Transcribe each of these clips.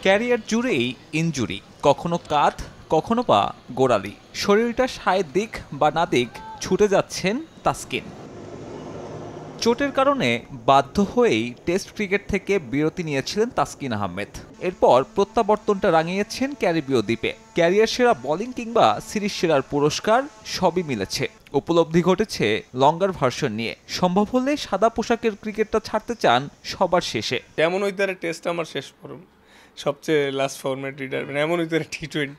Career জুড়েই injury, কখনো কাঁধ কখনো বা গোড়ালি, শরীরটা সায়ের দিক বা না দিক ছুটে যাচ্ছেন তাসকিন। চোটের কারণে বাধ্য হয়েই টেস্ট ক্রিকেট থেকে বিরতি নিয়েছিলেন তাসকিন আহমেদ। এরপর প্রত্যাবর্তনটা রাঙিয়েছেন ক্যারিবীয় দ্বীপে। ক্যারিয়ার সেরা বোলিং কিংবা সিরিজ সেরার পুরস্কার সবই মিলেছে। উপলব্ধি ঘটেছে লঙ্গার ভার্সন নিয়ে। সম্ভব হলে সাদা পোশাকের ক্রিকেটটা ছাড়তে চান সবার শেষে। এমন হইতে টেস্ট আমার শেষ করুন, সবচেয়ে লাস্ট ফরম্যাট রিটায়ারমেন্ট এমন হইতে T20।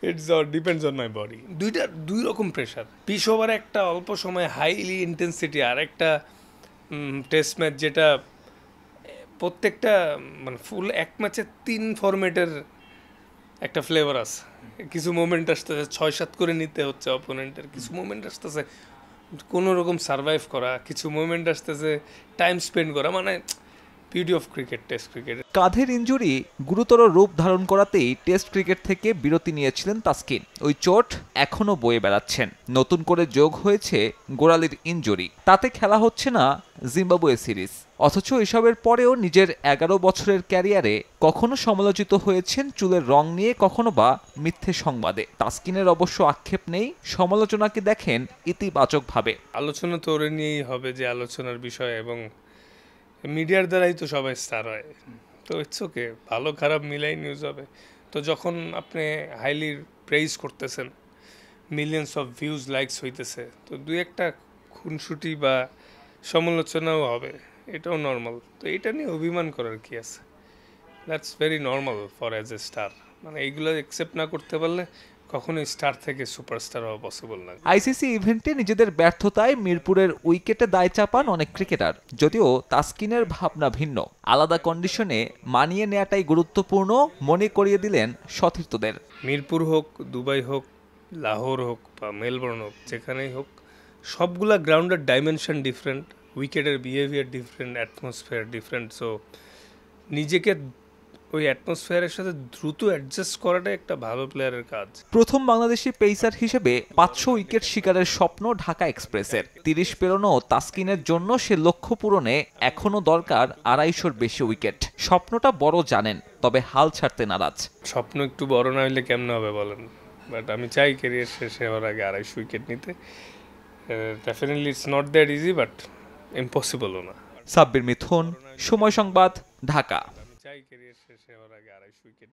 It's depends on my body. দুই রকম প্রেশার। পিচ ওভার একটা অল্প সময় হাইলি ইন্টেন্সিটি, আর একটা টেস্ট ম্যাচ যেটা প্রত্যেকটা মানে ফুল এক ম্যাচে 3 ফরম্যাটের একটা ফ্লেভার আছে। কিছু মোমেন্ট আসতেছে 6-7 করে নিতে হচ্ছে অপোনেন্টের, কিছু মোমেন্ট আসতেছে কোনো রকম সার্ভাইভ করা, কিছু মোমেন্ট আসতেছে টাইম স্পেন্ড করা, মানে beauty of cricket, test cricket. কাঁধের ইনজুরি গুরুতর রূপ ধারণ করাতেই টেস্ট ক্রিকেট থেকে বিরতি নিয়েছিলেন তাসকিন। ওই চোট এখনো বয়ে বেড়াচ্ছেন। নতুন করে যোগ হয়েছে গোড়ালির ইনজুরি। তাতে খেলা হচ্ছে না জিম্বাবুয়ে সিরিজ। অথচ এসবের পরেও নিজের 11 বছরের ক্যারিয়ারে কখনো সমালোচিত হয়েছেন চুলের রং নিয়ে, কখনো বা মিথ্যে সংবাদে। তাসকিনের অবশ্য আক্ষেপ নেই, সমালোচনাকে দেখেন ইতিবাচকভাবে। আলোচনা তো ওরে নিয়েই হবে, যে আলোচনার বিষয়, এবং মিডিয়ার দ্বারাই তো সবাই স্টার হয়। তো ইটস ওকে, ভালো খারাপ মিলাই নিউজ হবে। তো যখন আপনি হাইলি প্রেইজ করতেছেন, মিলিয়ন্স অফ ভিউজ লাইকস হইতেছে, তো দুই একটা খুনসুটি বা সমালোচনাও হবে, এটাও নর্মাল। তো এটা নিয়ে অভিমান করার কি আছে? That's very normal for as a star. মানে এইগুলো অ্যাকসেপ্ট না করতে পারলে কখনোই স্টার থেকে সুপারস্টার হওয়া পসিবল না। আইসিসি ইভেন্টে নিজেদের ব্যর্থতায় মিরপুরের উইকেটে দায় চাপান অনেক ক্রিকেটার। যদিও তাসকিনের ভাবনা ভিন্ন। আলাদা কন্ডিশনে মানিয়ে নেওয়াটাই গুরুত্বপূর্ণ মনে করিয়ে দিলেন সতীর্থদের। মিরপুর হোক, দুবাই হোক, লাহোর হোক বা মেলবোর্ন হোক, যেখানেই হোক, সবগুলা গ্রাউন্ডের ডাইমেনশন ডিফারেন্ট, উইকেটের behaviour different, atmosphere different. So নিজেকে ওই অ্যাটমসফিয়ারের সাথে দ্রুত অ্যাডজাস্ট করাটা একটা ভালো প্লেয়ারের কাজ। প্রথম বাংলাদেশি পেসার হিসেবে 500 উইকেট শিকারের স্বপ্ন ঢাকা এক্সপ্রেসের। 30 পেরোনো তাসকিনের জন্য সে লক্ষ্য পূরণে এখনো দরকার 250-র বেশি উইকেট। স্বপ্নটা বড় জানেন, তবে হাল ছাড়তে নারাজ। স্বপ্ন একটু বড় না হইলে কেমন হবে বলেন? বাট আমি চাই ক্যারিয়ার শেষে হওয়ার আগে 250 উইকেট নিতে। Definitely it's not that easy, but ইম্পসিবলও না। সাব্বির মিথুন, সময় সংবাদ, ঢাকা। আমি চাই ক্যারিয়ার শেষে হওয়ার আগে 250 উইকেট।